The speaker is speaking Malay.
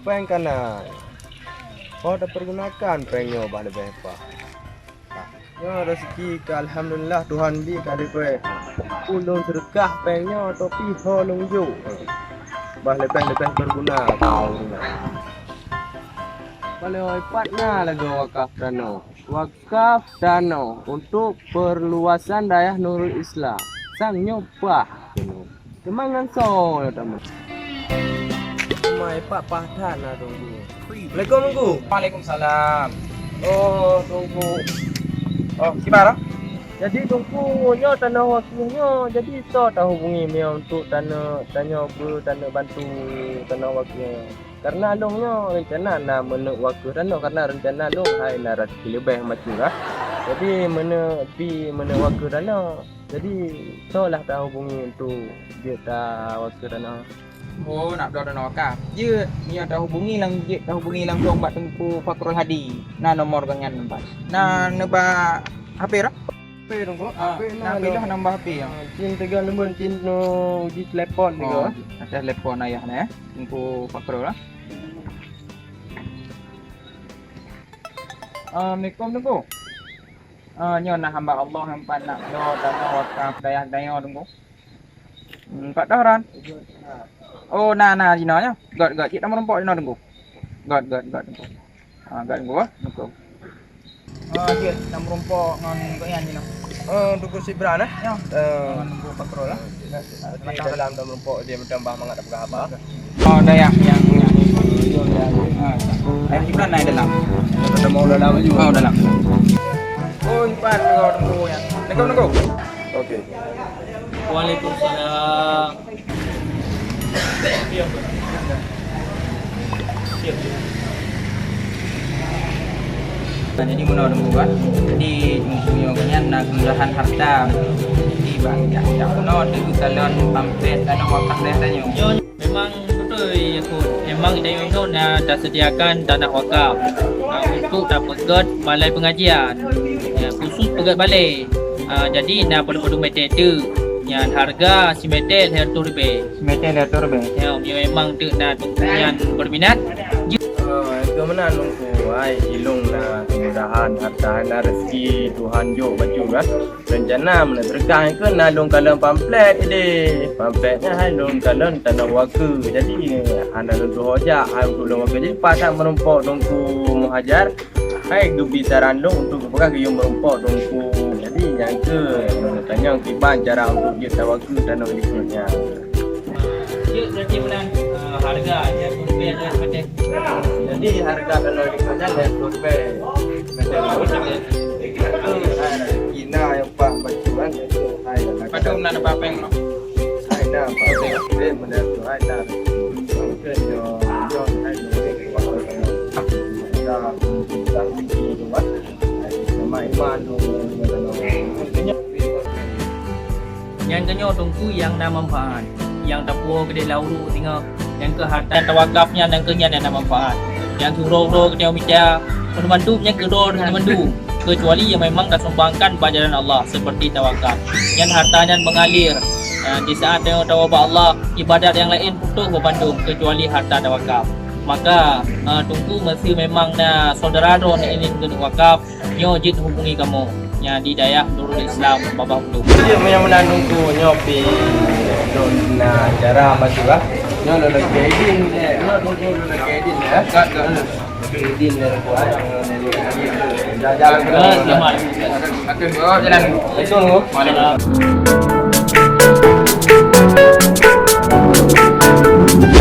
peng kanan. Kau dah pergunakan pengnya bah lebih apa. Ya rezeki ke alhamdulillah Tuhan bi kali kue. Ulun sedekah pengnya topi holong jo. Bah lebih berguna kau guna. Kalau ipatnya lagi wakaf dano untuk perluasan daerah Nurul Islam. Sang nyopah. Kemangan so ya tamu. Mai pak pahtan lah tunggu. Assalamualaikum tunggu. Waalaikumsalam. Oh tunggu. Oh, gimana? Jadi tunggunya tanah wakilnya. Jadi so tak hubungi dia untuk tanya bantu tanah wakilnya. Karena alungnya rencana nak menuk wakil tanah karena rencana alung hai nak rezeki lebih macam lah. Jadi mana wakil tanah. Jadi so lah tak hubungi untuk dia tak wakil tanah. Oh, nak doa dan wakaf. Je, ni ada hubungi lang dong bat tengku Fakrul Hadi. Na nomor gangan nampak. Na neba HP ra? HP tunggu. Na pilih nambah HP yang. Cin 3 nombor cin no uji telepon juga. Ada telepon ayah na ya. Tengku Fakrul lah. Assalamualaikum tengku. Nyo na hamba Allah hampa nak doa dan wakaf daya tengku. Pak Dahran. Oh, nah, nya. God, cik nama rempok dino tengku. God tengku. God tengku ah, tengku. Dia nama rempok ngan goyan dino. Tunggu si Bran Ya. Ngan tengku Fakrul lah. Di dalam dalam rumput dia bertambah mangat apa. Oh, dah yang air Ibran naik dalam. Ada mau dalam juga. Oh, dalam. Oh, empat tengku ya. Tengku. Okey. Waalaikumsalam. Jadi menurut gua, jadi punya banyak nak kemudahan harta. Jadi banyak yang menurut itu salon pampet dan wakaf dah tanya. Memang betul ya Kun. Memang Hidayah itu dah sediakan tanah wakaf untuk pegat balai pengajian. Ya, khusus pegat balai. Jadi perlu meter tu. Yang harga si meter Rp100. Semacam dah turbe. Ya, dia memang tu nak yang berminat. Itu mana nunggu ai ilung na kemudahan harta na rezeki Tuhan jo baju kan. Rencana mana terkah ke na long kalam pamflet ide. Pamfletnya hai long kalam tanah wakil. Jadi anda tu hoja hai untuk long wakil. Jadi pasal merumpok nunggu muhajar. Hai gebitaran long untuk bukan ke yang merumpok nunggu. Jadi yang ke tanya kiban cara untuk dia tawakal tanah ikutnya. Dia berarti bulan harga dia lebih ada macam. Jadi harga tanah ikutnya Rp100. Macam Kina yang pak bacuan itu hai lah. Padahal nak apa yang no. Hai dah pak. Okey benda tu hai dah. Kenyo John hai ni waktu dah tinggi tu kan. Nama iman tu Yang kenyo tungku yang dah manfaat. Yang dapur kedai lauru tengok. Yang ke harta tawakafnya dan kenya yang dah manfaat. Yang kuro kedai umita pemandunya kuro dengan mandu. Kecuali yang memang dah sumbangkan bajaran Allah seperti tawakaf. Yang hartanya mengalir. Di saat tengok tawabah Allah, ibadat yang lain untuk berpandung kecuali harta tawakaf. Maka tunggu mesti memang saudara don ini untuk wakaf, nyo jid hubungi kamu. Nya di daerah Nurul Islam Babah Undung. dia yang menandungku nyopi dona cara masuklah. Nyo lo kedin dia. Nyo dulu kedin ya. God. Kedin dia buat jalan. Selamat. Akan jalan. Itu lu. Malam.